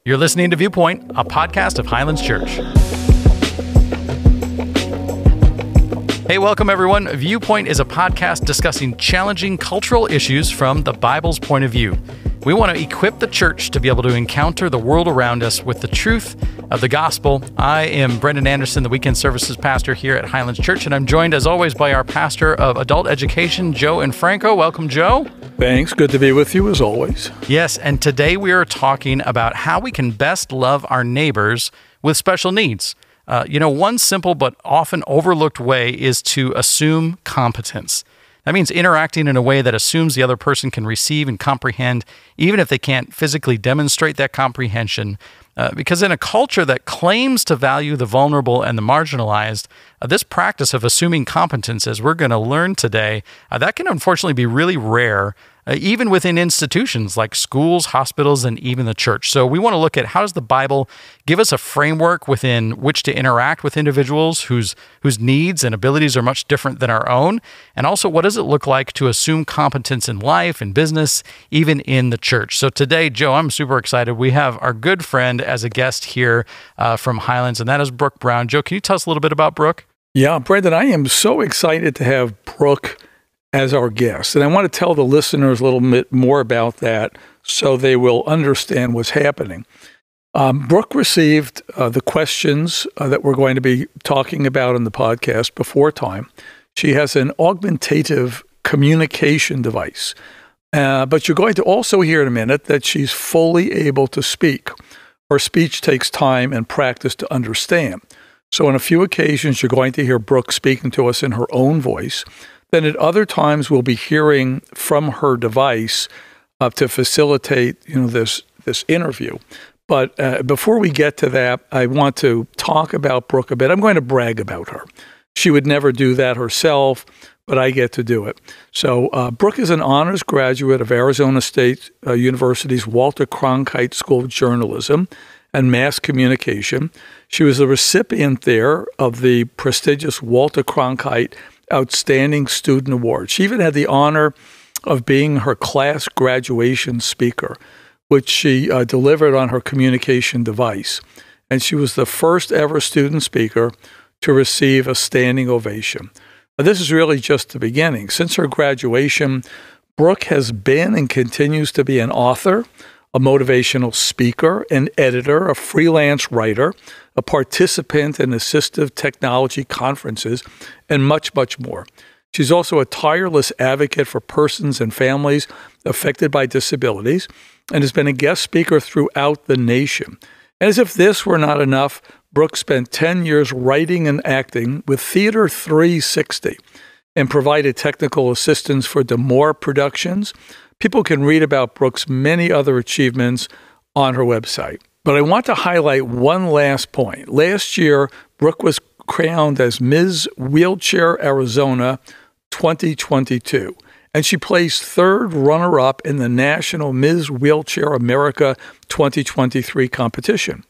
You're listening to Viewpoint, a podcast of Highlands Church. Hey, welcome everyone. Viewpoint is a podcast discussing challenging cultural issues from the Bible's point of view. We want to equip the church to be able to encounter the world around us with the truth of the gospel. I am Brendan Anderson, the Weekend Services Pastor here at Highlands Church, and I'm joined as always by our Pastor of Adult Education, Joe and Franco. Welcome, Joe. Thanks. Good to be with you as always. Yes, and today we are talking about how we can best love our neighbors with special needs. One simple but often overlooked way is to assume competence. That means interacting in a way that assumes the other person can receive and comprehend, even if they can't physically demonstrate that comprehension. Because in a culture that claims to value the vulnerable and the marginalized, this practice of assuming competence, as we're going to learn today, that can unfortunately be really rare, even within institutions like schools, hospitals, and even the church. So we want to look at how does the Bible give us a framework within which to interact with individuals whose needs and abilities are much different than our own, and also what does it look like to assume competence in life, in business, even in the church. So today, Joe, I'm super excited. We have our good friend as a guest here from Highlands, and that is Brooke Brown. Joe, can you tell us a little bit about Brooke? Yeah, Brendan, I am so excited to have Brooke as our guest. And I want to tell the listeners a little bit more about that so they will understand what's happening. Brooke received the questions that we're going to be talking about in the podcast before time. She has an augmentative communication device. But you're going to also hear in a minute that she's fully able to speak. Her speech takes time and practice to understand. So on a few occasions, you're going to hear Brooke speaking to us in her own voice. Then at other times, we'll be hearing from her device to facilitate, this interview. But before we get to that, I want to talk about Brooke a bit. I'm going to brag about her. She would never do that herself, but I get to do it. So Brooke is an honors graduate of Arizona State University's Walter Cronkite School of Journalism and Mass Communication. She was the recipient there of the prestigious Walter Cronkite Outstanding Student Award. She even had the honor of being her class graduation speaker, which she delivered on her communication device. And she was the first ever student speaker to receive a standing ovation. This is really just the beginning. Since her graduation, Brooke has been and continues to be an author, a motivational speaker, an editor, a freelance writer, a participant in assistive technology conferences, and much, much more. She's also a tireless advocate for persons and families affected by disabilities and has been a guest speaker throughout the nation. And as if this were not enough, Brooke spent 10 years writing and acting with Theater 360 and provided technical assistance for Demore Productions. People can read about Brooke's many other achievements on her website. But I want to highlight one last point. Last year, Brooke was crowned as Ms. Wheelchair Arizona 2022, and she placed third runner-up in the National Ms. Wheelchair America 2023 competition.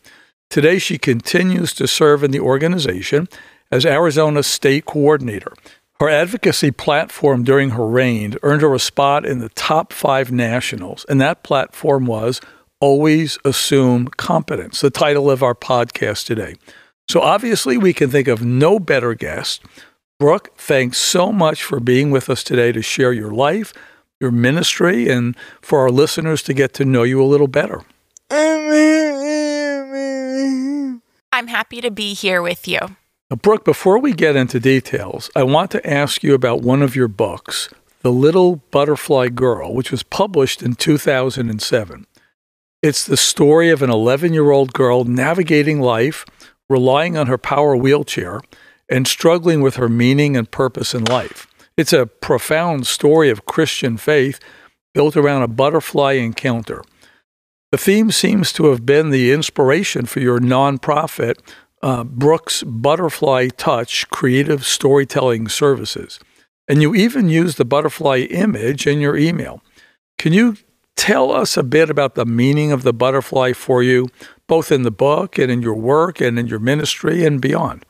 Today, she continues to serve in the organization as Arizona State Coordinator. Her advocacy platform during her reign earned her a spot in the top 5 nationals, and that platform was Always Assume Competence, the title of our podcast today. So obviously, we can think of no better guest. Brooke, thanks so much for being with us today to share your life, your ministry, and for our listeners to get to know you a little better. I'm happy to be here with you. Now, Brooke, before we get into details, I want to ask you about one of your books, The Little Butterfly Girl, which was published in 2007. It's the story of an 11-year-old girl navigating life, relying on her power wheelchair, and struggling with her meaning and purpose in life. It's a profound story of Christian faith built around a butterfly encounter. The theme seems to have been the inspiration for your nonprofit, Brooke's Butterfly Touch Creative Storytelling Services. And you even used the butterfly image in your email. Can you tell us a bit about the meaning of the butterfly for you, both in the book and in your work and in your ministry and beyond?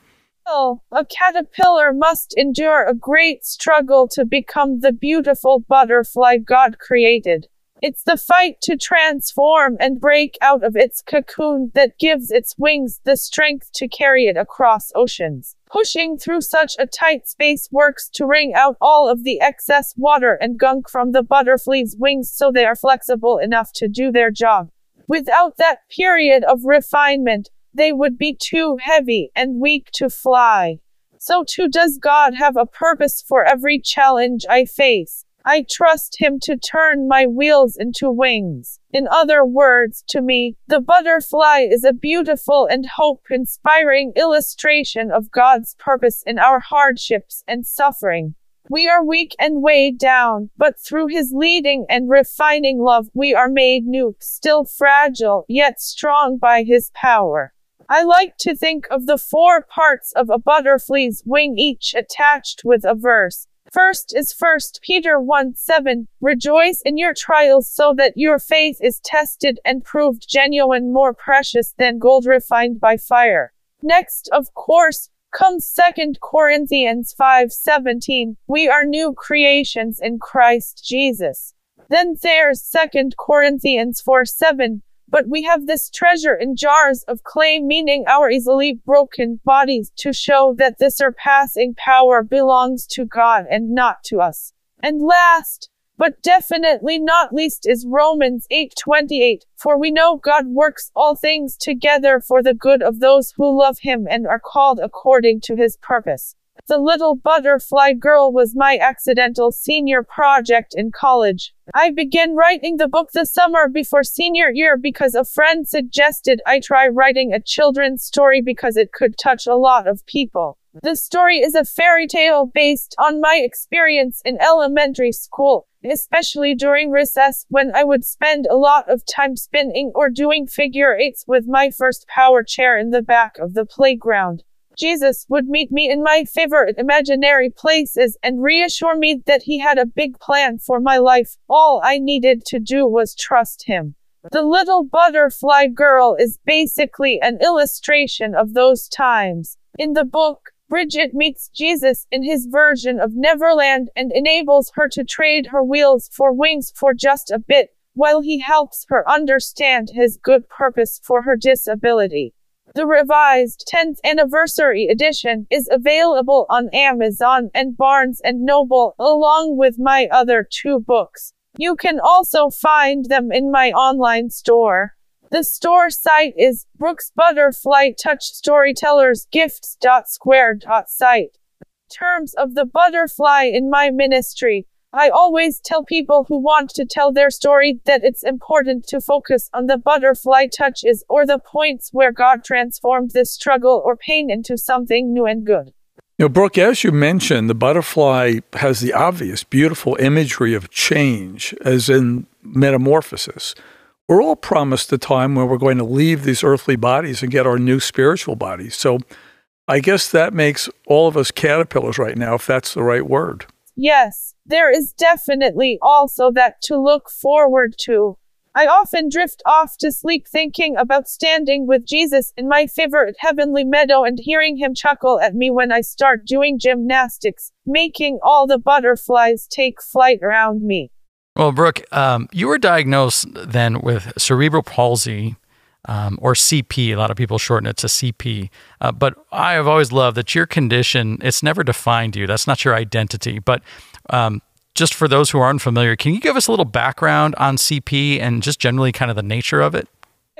A caterpillar must endure a great struggle to become the beautiful butterfly God created. It's the fight to transform and break out of its cocoon that gives its wings the strength to carry it across oceans. Pushing through such a tight space works to wring out all of the excess water and gunk from the butterfly's wings so they are flexible enough to do their job. Without that period of refinement, they would be too heavy and weak to fly. So too does God have a purpose for every challenge I face. I trust Him to turn my wheels into wings. In other words, to me, the butterfly is a beautiful and hope-inspiring illustration of God's purpose in our hardships and suffering. We are weak and weighed down, but through His leading and refining love, we are made new, still fragile, yet strong by His power. I like to think of the 4 parts of a butterfly's wing, each attached with a verse. First is 1 Peter 1:7, rejoice in your trials so that your faith is tested and proved genuine, more precious than gold refined by fire. Next, of course, comes 2 Corinthians 5:17, we are new creations in Christ Jesus. Then there's 2 Corinthians 4:7, but we have this treasure in jars of clay, meaning our easily broken bodies, to show that the surpassing power belongs to God and not to us. And last, but definitely not least, is Romans 8:28, for we know God works all things together for the good of those who love Him and are called according to His purpose. The Little Butterfly Girl was my accidental senior project in college. I began writing the book the summer before senior year because a friend suggested I try writing a children's story because it could touch a lot of people. The story is a fairy tale based on my experience in elementary school, especially during recess when I would spend a lot of time spinning or doing figure eights with my first power chair in the back of the playground. Jesus would meet me in my favorite imaginary places and reassure me that He had a big plan for my life. All I needed to do was trust Him. The Little Butterfly Girl is basically an illustration of those times. In the book, Bridget meets Jesus in His version of Neverland and enables her to trade her wheels for wings for just a bit, while he helps her understand His good purpose for her disability. The revised 10th anniversary edition is available on Amazon and Barnes & Noble, along with my other 2 books. You can also find them in my online store. The store site is Brooke's Butterfly Touch Storytellers Gifts.square.site. Terms of the butterfly in my ministry. I always tell people who want to tell their story that it's important to focus on the butterfly touches, or the points where God transformed the struggle or pain into something new and good. You know, Brooke, as you mentioned, the butterfly has the obvious, beautiful imagery of change, as in metamorphosis. We're all promised a time when we're going to leave these earthly bodies and get our new spiritual bodies. So I guess that makes all of us caterpillars right now, if that's the right word. Yes, there is definitely also that to look forward to. I often drift off to sleep thinking about standing with Jesus in my favorite heavenly meadow and hearing Him chuckle at me when I start doing gymnastics, making all the butterflies take flight around me. Well, Brooke, you were diagnosed then with cerebral palsy, or CP. A lot of people shorten it to CP. But I have always loved that your condition, it's never defined you. That's not your identity. But just for those who aren't familiar, can you give us a little background on CP and just generally kind of the nature of it?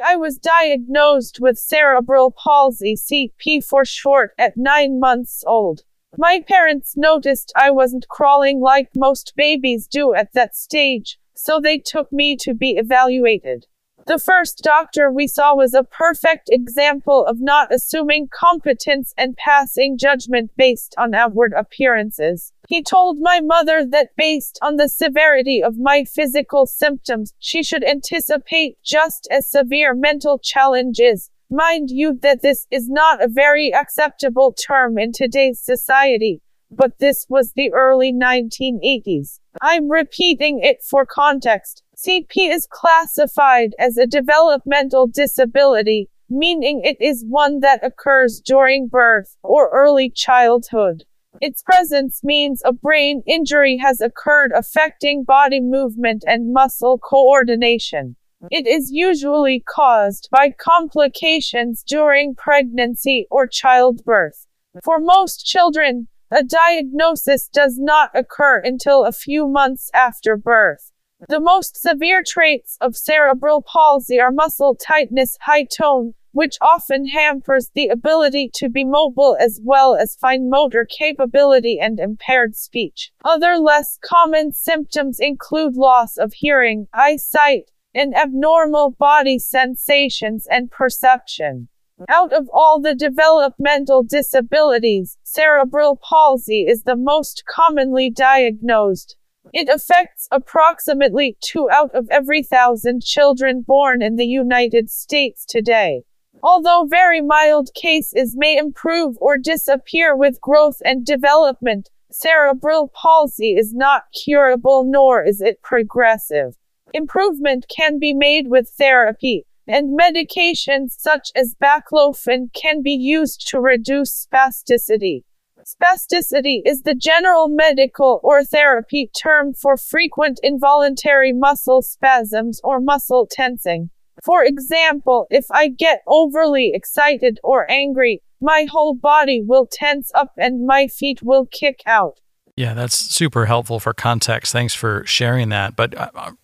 I was diagnosed with cerebral palsy, CP for short, at 9 months old. My parents noticed I wasn't crawling like most babies do at that stage, so they took me to be evaluated. The first doctor we saw was a perfect example of not assuming competence and passing judgment based on outward appearances. He told my mother that based on the severity of my physical symptoms, she should anticipate just as severe mental challenges. Mind you that this is not a very acceptable term in today's society, but this was the early 1980s. I'm repeating it for context. CP is classified as a developmental disability, meaning it is one that occurs during birth or early childhood. Its presence means a brain injury has occurred affecting body movement and muscle coordination. It is usually caused by complications during pregnancy or childbirth. For most children, a diagnosis does not occur until a few months after birth. The most severe traits of cerebral palsy are muscle tightness, high tone, which often hampers the ability to be mobile, as well as fine motor capability and impaired speech. Other less common symptoms include loss of hearing, eyesight, and abnormal body sensations and perception. Out of all the developmental disabilities, cerebral palsy is the most commonly diagnosed. It affects approximately 2 out of every 1,000 children born in the United States today. Although very mild cases may improve or disappear with growth and development, cerebral palsy is not curable, nor is it progressive. Improvement can be made with therapy, and medications such as baclofen can be used to reduce spasticity. Spasticity is the general medical or therapy term for frequent involuntary muscle spasms or muscle tensing. For example, if I get overly excited or angry, my whole body will tense up and my feet will kick out. Yeah, that's super helpful for context. Thanks for sharing that. But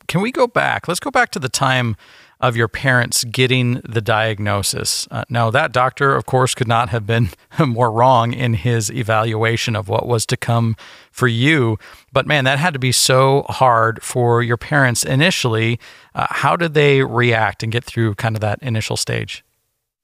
can we go back? Let's go back to the time of your parents getting the diagnosis. Now, that doctor, of course, could not have been more wrong in his evaluation of what was to come for you. But man, that had to be so hard for your parents initially. How did they react and get through kind of that initial stage?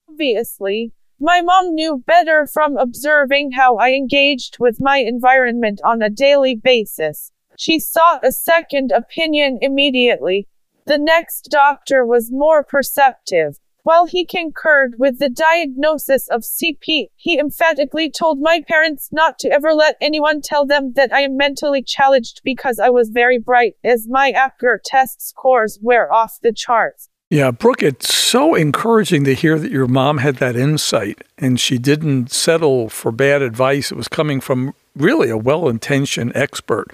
Obviously, my mom knew better from observing how I engaged with my environment on a daily basis. She sought a second opinion immediately. The next doctor was more perceptive. While he concurred with the diagnosis of CP, he emphatically told my parents not to ever let anyone tell them that I am mentally challenged because I was very bright, as my APGAR test scores were off the charts. Yeah, Brooke, it's so encouraging to hear that your mom had that insight and she didn't settle for bad advice. It was coming from really a well-intentioned expert.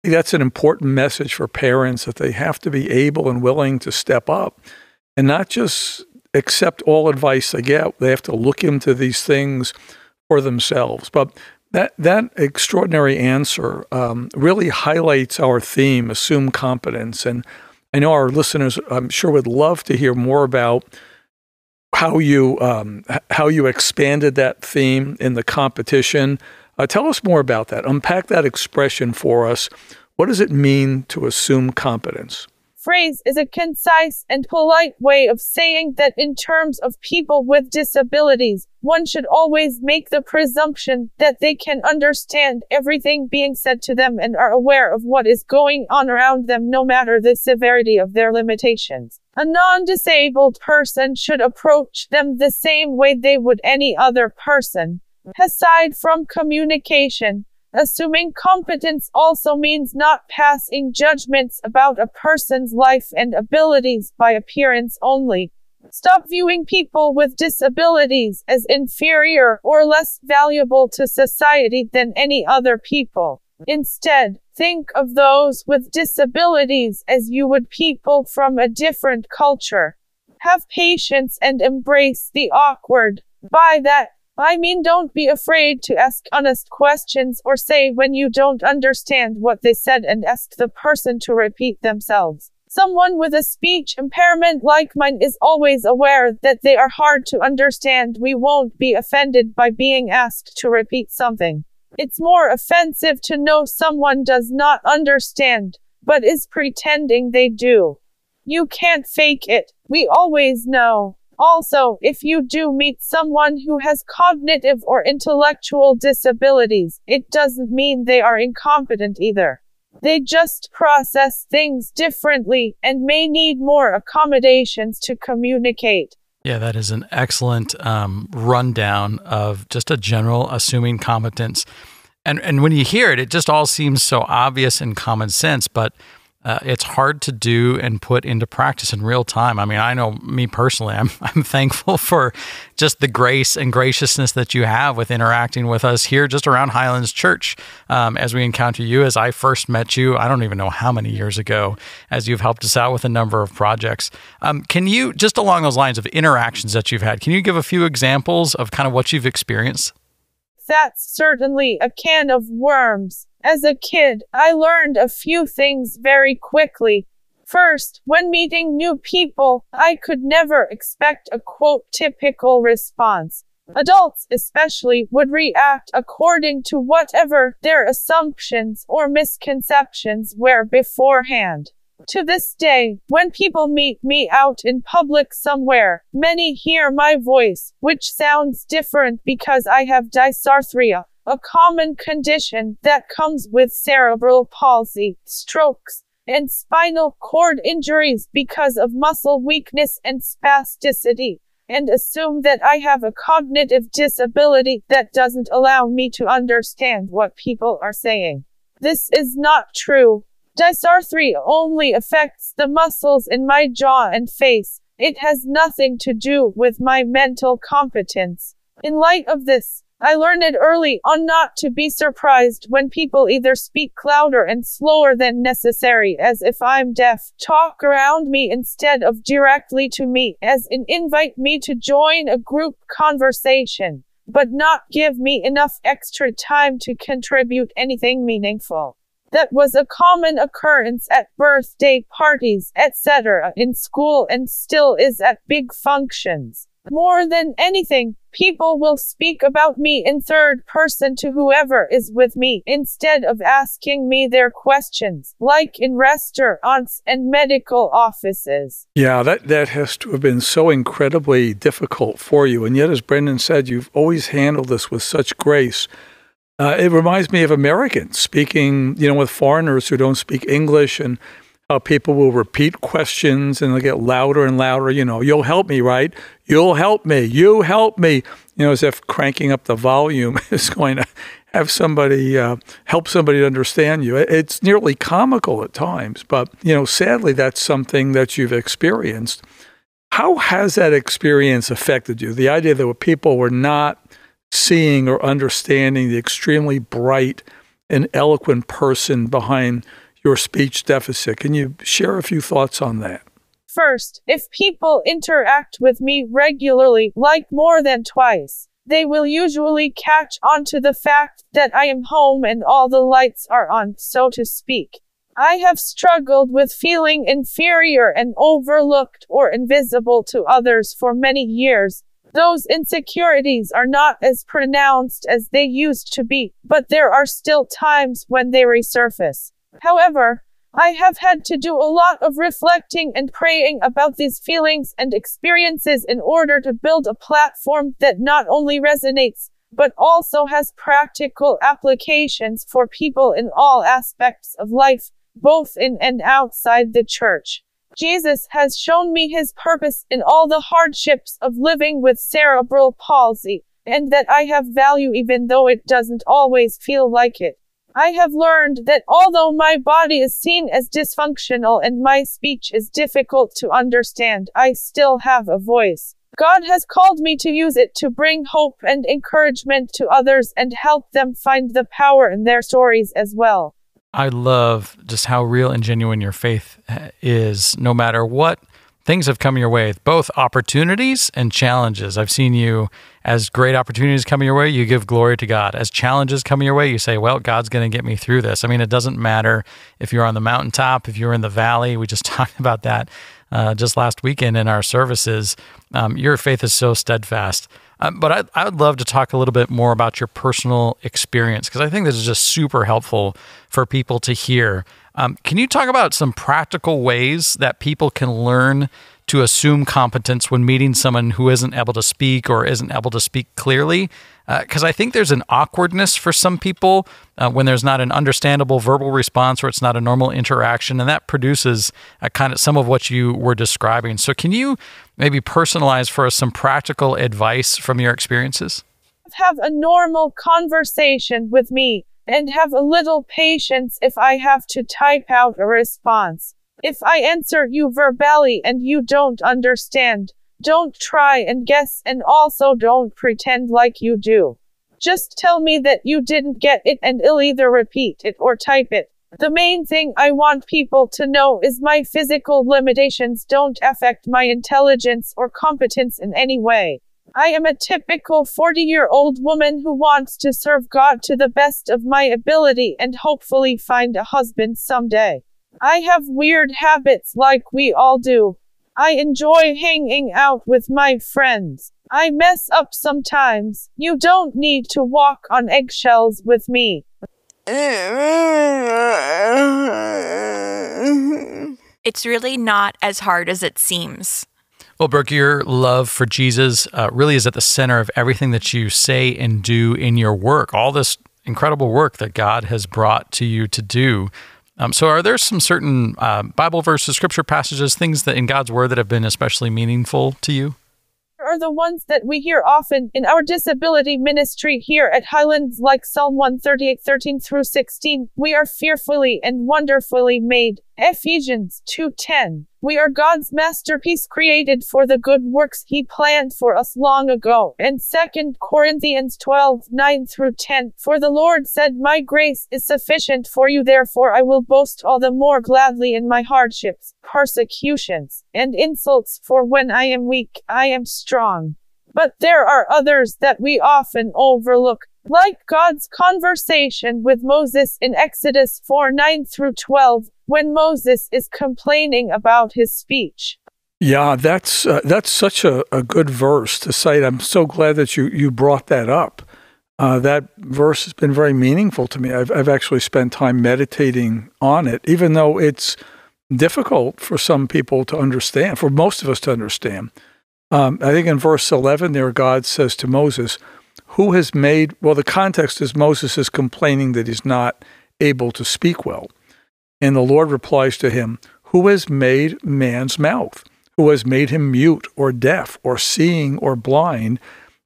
That's an important message for parents, that they have to be able and willing to step up and not just accept all advice they get. They have to look into these things for themselves. But that extraordinary answer really highlights our theme, assume competence. And I know our listeners, I'm sure, would love to hear more about how you expanded that theme in the competition. Tell us more about that. Unpack that expression for us. What does it mean to assume competence? Phrase is a concise and polite way of saying that in terms of people with disabilities, one should always make the presumption that they can understand everything being said to them and are aware of what is going on around them, no matter the severity of their limitations. A non-disabled person should approach them the same way they would any other person. Aside from communication, assuming competence also means not passing judgments about a person's life and abilities by appearance only. Stop viewing people with disabilities as inferior or less valuable to society than any other people. Instead, think of those with disabilities as you would people from a different culture. Have patience and embrace the awkward. By that, I mean, don't be afraid to ask honest questions or say when you don't understand what they said and ask the person to repeat themselves. Someone with a speech impairment like mine is always aware that they are hard to understand. We won't be offended by being asked to repeat something. It's more offensive to know someone does not understand, but is pretending they do. You can't fake it. We always know. Also, if you do meet someone who has cognitive or intellectual disabilities, it doesn't mean they are incompetent either. They just process things differently and may need more accommodations to communicate. Yeah, that is an excellent rundown of just a general assuming competence. And when you hear it, it just all seems so obvious and common sense, but it's hard to do and put into practice in real time. I mean, I know me personally, I'm thankful for just the grace and graciousness that you have with interacting with us here just around Highlands Church as we encounter you. As I first met you, I don't even know how many years ago, as you've helped us out with a number of projects. Can you, just along those lines of interactions that you've had, can you give a few examples of kind of what you've experienced? That's certainly a can of worms. As a kid, I learned a few things very quickly. First, when meeting new people, I could never expect a quote typical response. Adults especially would react according to whatever their assumptions or misconceptions were beforehand. To this day, when people meet me out in public somewhere, many hear my voice, which sounds different because I have dysarthria, a common condition that comes with cerebral palsy, strokes, and spinal cord injuries because of muscle weakness and spasticity, and assume that I have a cognitive disability that doesn't allow me to understand what people are saying. This is not true. Dysarthria only affects the muscles in my jaw and face. It has nothing to do with my mental competence. In light of this, I learned early on not to be surprised when people either speak louder and slower than necessary as if I'm deaf, talk around me instead of directly to me as in invite me to join a group conversation, but not give me enough extra time to contribute anything meaningful. That was a common occurrence at birthday parties, etc., in school and still is at big functions. More than anything, people will speak about me in third person to whoever is with me instead of asking me their questions, like in restaurants and medical offices. Yeah, that has to have been so incredibly difficult for you. And yet, as Brendan said, you've always handled this with such grace. It reminds me of Americans speaking, with foreigners who don't speak English, and how people will repeat questions and they'll get louder and louder. You'll help me, right? You'll help me. You help me. As if cranking up the volume is going to have somebody help somebody to understand you. It's nearly comical at times, but sadly, that's something that you've experienced. How has that experience affected you? The idea that people were not seeing or understanding the extremely bright and eloquent person behind your speech deficit. Can you share a few thoughts on that? First, if people interact with me regularly, like more than twice, they will usually catch on to the fact that I am home and all the lights are on, so to speak. I have struggled with feeling inferior and overlooked or invisible to others for many years. Those insecurities are not as pronounced as they used to be, but there are still times when they resurface. However, I have had to do a lot of reflecting and praying about these feelings and experiences in order to build a platform that not only resonates, but also has practical applications for people in all aspects of life, both in and outside the church. Jesus has shown me his purpose in all the hardships of living with cerebral palsy, and that I have value even though it doesn't always feel like it. I have learned that although my body is seen as dysfunctional and my speech is difficult to understand, I still have a voice. God has called me to use it to bring hope and encouragement to others and help them find the power in their stories as well. I love just how real and genuine your faith is, no matter what things have come your way, both opportunities and challenges. I've seen you, as great opportunities come your way, you give glory to God. As challenges come your way, you say, well, God's going to get me through this. I mean, it doesn't matter if you're on the mountaintop, if you're in the valley. We just talked about that just last weekend in our services. Your faith is so steadfast. But I would love to talk a little bit more about your personal experience, because I think this is just super helpful for people to hear. Can you talk about some practical ways that people can learn to assume competence when meeting someone who isn't able to speak or isn't able to speak clearly? Because I think there's an awkwardness for some people when there's not an understandable verbal response or it's not a normal interaction, and that produces kind of some of what you were describing. So can you maybe personalize for us some practical advice from your experiences? Have a normal conversation with me. and have a little patience if I have to type out a response. If I answer you verbally and you don't understand, don't try and guess, and also don't pretend like you do. Just tell me that you didn't get it and I'll either repeat it or type it. The main thing I want people to know is my physical limitations don't affect my intelligence or competence in any way. I am a typical 40-year-old woman who wants to serve God to the best of my ability and hopefully find a husband someday. I have weird habits like we all do. I enjoy hanging out with my friends. I mess up sometimes. You don't need to walk on eggshells with me. It's really not as hard as it seems. Well, Brooke, your love for Jesus really is at the center of everything that you say and do in your work, all this incredible work that God has brought to you to do. So are there some certain Bible verses, scripture passages, things that in God's word that have been especially meaningful to you? Are the ones that we hear often in our disability ministry here at Highlands, like Psalm 138:13-16. We are fearfully and wonderfully made. Ephesians 2:10. We are God's masterpiece, created for the good works He planned for us long ago. And 2 Corinthians 12:9-10. For the Lord said, my grace is sufficient for you, therefore I will boast all the more gladly in my hardships, persecutions, and insults, for when I am weak, I am strong. But there are others that we often overlook, like God's conversation with Moses in Exodus 4:9-12, when Moses is complaining about his speech. Yeah, that's such a good verse to cite. I'm so glad that you brought that up. That verse has been very meaningful to me. I've actually spent time meditating on it, even though it's difficult for some people to understand, for most of us to understand. I think in verse 11 there, God says to Moses, who has made, well, the context is Moses is complaining that he's not able to speak well. And the Lord replies to him, who has made man's mouth? Who has made him mute or deaf or seeing or blind?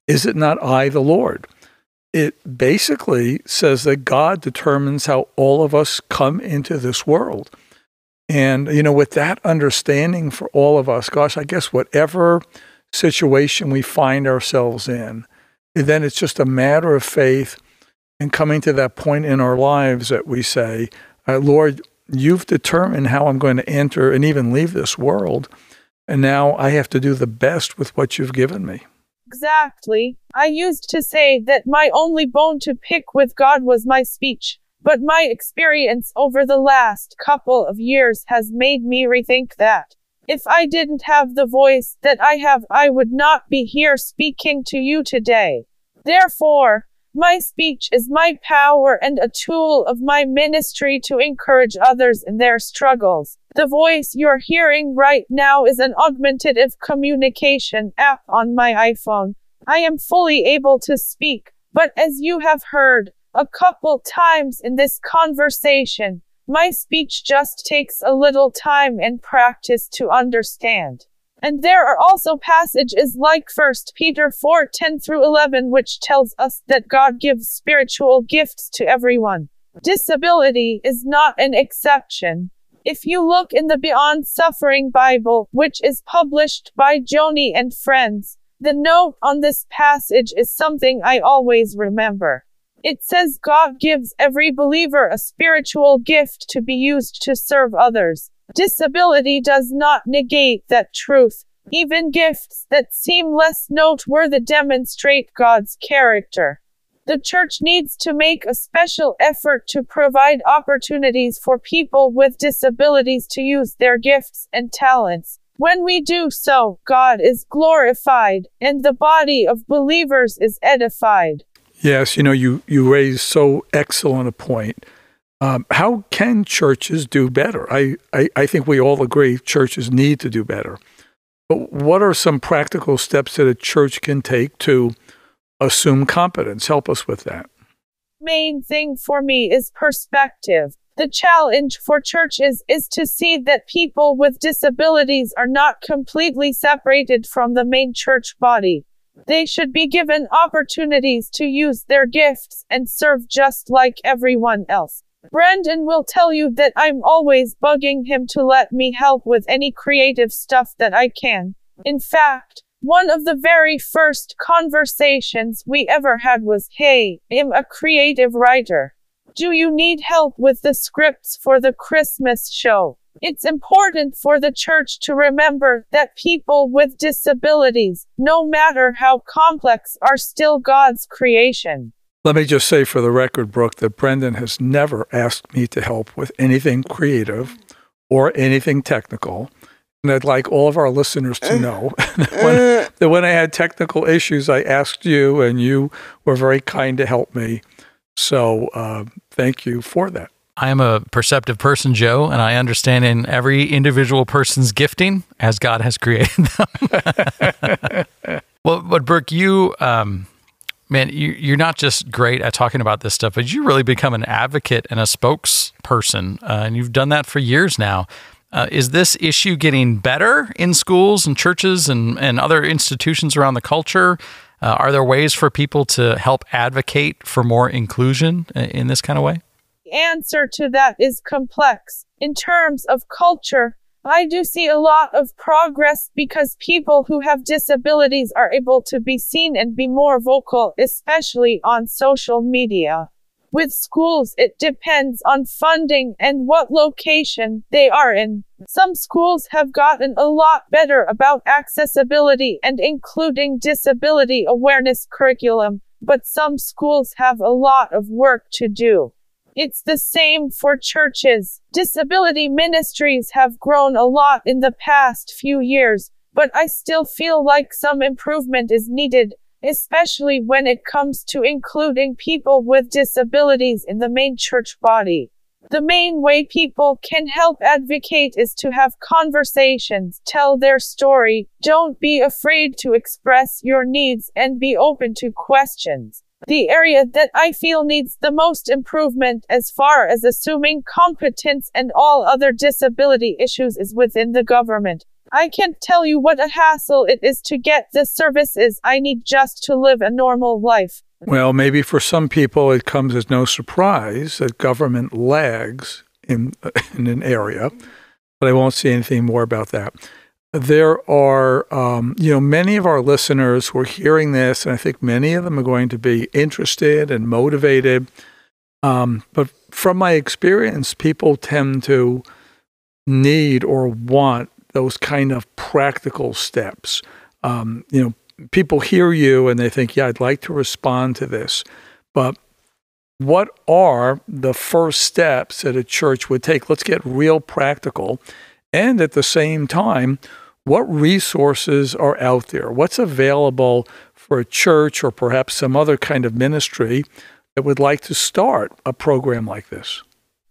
Is it not I, the Lord? It basically says that God determines how all of us come into this world. And, with that understanding for all of us, gosh, I guess whatever situation we find ourselves in, then it's just a matter of faith and coming to that point in our lives that we say, Lord, you've determined how I'm going to enter and even leave this world, and now I have to do the best with what you've given me. Exactly. I used to say that my only bone to pick with God was my speech, but my experience over the last couple of years has made me rethink that. If I didn't have the voice that I have, I would not be here speaking to you today. Therefore, my speech is my power and a tool of my ministry to encourage others in their struggles. The voice you're hearing right now is an augmentative communication app on my iPhone. I am fully able to speak, but as you have heard a couple times in this conversation, my speech just takes a little time and practice to understand. And there are also passages like 1 Peter 4:10-11, which tells us that God gives spiritual gifts to everyone. Disability is not an exception. If you look in the Beyond Suffering Bible, which is published by Joni and Friends, the note on this passage is something I always remember. It says God gives every believer a spiritual gift to be used to serve others. Disability does not negate that truth. Even gifts that seem less noteworthy demonstrate God's character. The church needs to make a special effort to provide opportunities for people with disabilities to use their gifts and talents. When we do so, God is glorified, and the body of believers is edified. Yes, you raise so excellent a point. How can churches do better? I think we all agree churches need to do better. But what are some practical steps that a church can take to assume competence? Help us with that. Main thing for me is perspective. The challenge for churches is to see that people with disabilities are not completely separated from the main church body. They should be given opportunities to use their gifts and serve just like everyone else. Brendan will tell you that I'm always bugging him to let me help with any creative stuff that I can. In fact, one of the very first conversations we ever had was, "Hey, I'm a creative writer. Do you need help with the scripts for the Christmas show?" It's important for the church to remember that people with disabilities, no matter how complex, are still God's creation. Let me just say for the record, Brooke, that Brendan has never asked me to help with anything creative or anything technical. And I'd like all of our listeners to know that when I had technical issues, I asked you, and you were very kind to help me. So thank you for that. I am a perceptive person, Joe, and I understand in every individual person's gifting as God has created them. Well, but Brooke, you, you're not just great at talking about this stuff, but you really become an advocate and a spokesperson, and you've done that for years now. Is this issue getting better in schools and churches and other institutions around the culture? Are there ways for people to help advocate for more inclusion in this kind of way? The answer to that is complex. In terms of culture, I do see a lot of progress because people who have disabilities are able to be seen and be more vocal, especially on social media. With schools, it depends on funding and what location they are in. Some schools have gotten a lot better about accessibility and including disability awareness curriculum, but some schools have a lot of work to do. It's the same for churches. Disability ministries have grown a lot in the past few years, but I still feel like some improvement is needed, especially when it comes to including people with disabilities in the main church body. The main way people can help advocate is to have conversations, tell their story, don't be afraid to express your needs, and be open to questions. The area that I feel needs the most improvement as far as assuming competence and all other disability issues is within the government. I can't tell you what a hassle it is to get the services I need just to live a normal life. Well, maybe for some people it comes as no surprise that government lags in an area, but I won't say anything more about that. There are, many of our listeners who are hearing this, and I think many of them are going to be interested and motivated. But from my experience, people tend to need or want those kind of practical steps. People hear you and they think, yeah, I'd like to respond to this. But what are the first steps that a church would take? Let's get real practical. And at the same time, what resources are out there? What's available for a church or perhaps some other kind of ministry that would like to start a program like this?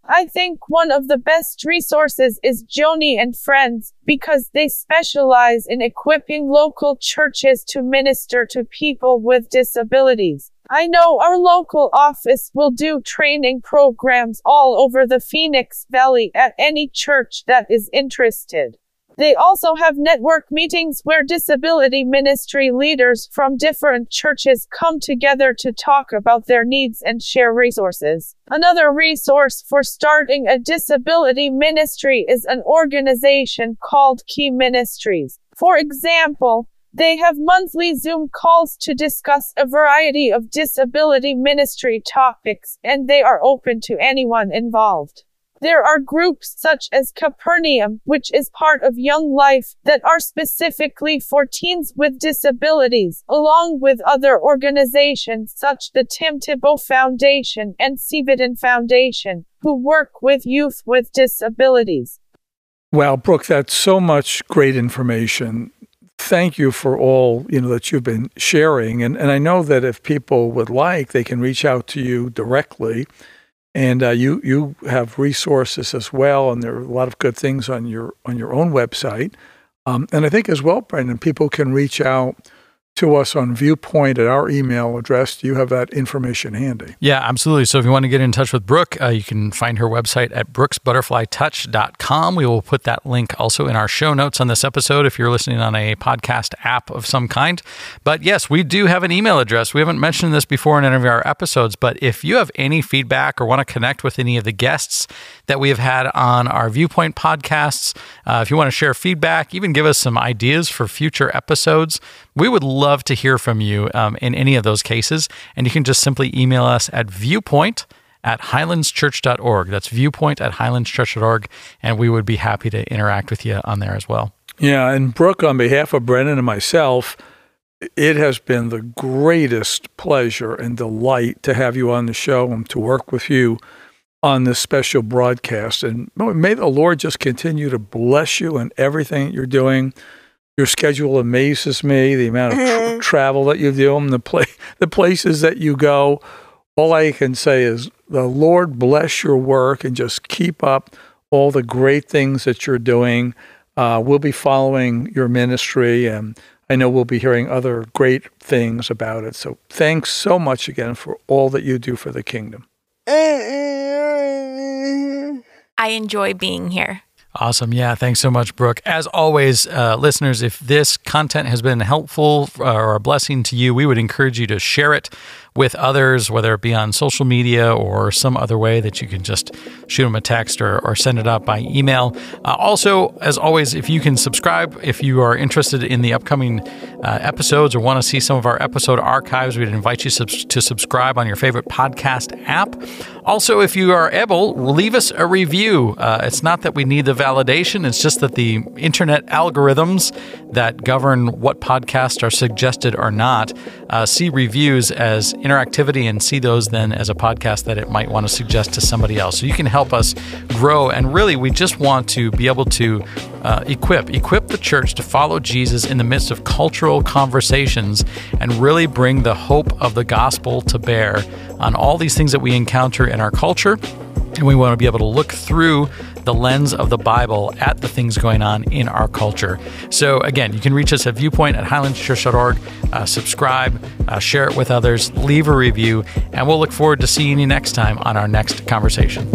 I think one of the best resources is Joni and Friends, because they specialize in equipping local churches to minister to people with disabilities. I know our local office will do training programs all over the Phoenix Valley at any church that is interested. They also have network meetings where disability ministry leaders from different churches come together to talk about their needs and share resources. Another resource for starting a disability ministry is an organization called Key Ministries. For example, they have monthly Zoom calls to discuss a variety of disability ministry topics, and they are open to anyone involved. There are groups such as Capernaum, which is part of Young Life, that are specifically for teens with disabilities, along with other organizations such as the Tim Tebow Foundation and Cviden Foundation, who work with youth with disabilities. Wow, Brooke, that's so much great information. Thank you for all that you've been sharing. And I know that if people would like, they can reach out to you directly. And you have resources as well, and there are a lot of good things on your own website. And I think as well, Brendan, people can reach out to us on Viewpoint at our email address. Do you have that information handy? Yeah, absolutely. So if you want to get in touch with Brooke, you can find her website at brooksbutterflytouch.com. We will put that link also in our show notes on this episode if you're listening on a podcast app of some kind. But yes, we do have an email address. We haven't mentioned this before in any of our episodes, but if you have any feedback or want to connect with any of the guests that we have had on our Viewpoint podcasts, if you want to share feedback, even give us some ideas for future episodes, we would love to hear from you in any of those cases. And you can just simply email us at viewpoint@highlandschurch.org. That's viewpoint@highlandschurch.org. And we would be happy to interact with you on there as well. Yeah, and Brooke, on behalf of Brennan and myself, it has been the greatest pleasure and delight to have you on the show and to work with you on this special broadcast. And may the Lord just continue to bless you in everything that you're doing. Your schedule amazes me, the amount of travel that you do, and the places that you go. All I can say is the Lord bless your work and just keep up all the great things that you're doing. We'll be following your ministry, and I know we'll be hearing other great things about it. So thanks so much again for all that you do for the kingdom. I enjoy being here. Awesome. Yeah. Thanks so much, Brooke. As always, listeners, if this content has been helpful or a blessing to you, we would encourage you to share it with others, whether it be on social media or some other way that you can just shoot them a text or send it out by email. Also, as always, if you can subscribe, if you are interested in the upcoming episodes or want to see some of our episode archives, we'd invite you to subscribe on your favorite podcast app. Also, if you are able, leave us a review. It's not that we need the validation, it's just that the internet algorithms that govern what podcasts are suggested or not see reviews as interactivity and see those then as a podcast that it might want to suggest to somebody else. So you can help us grow. And really, we just want to be able to equip the church to follow Jesus in the midst of cultural conversations and really bring the hope of the gospel to bear on all these things that we encounter in our culture. And we want to be able to look through the lens of the Bible at the things going on in our culture. So again, you can reach us at viewpoint@highlandschurch.org, subscribe, share it with others, leave a review, and we'll look forward to seeing you next time on our next conversation.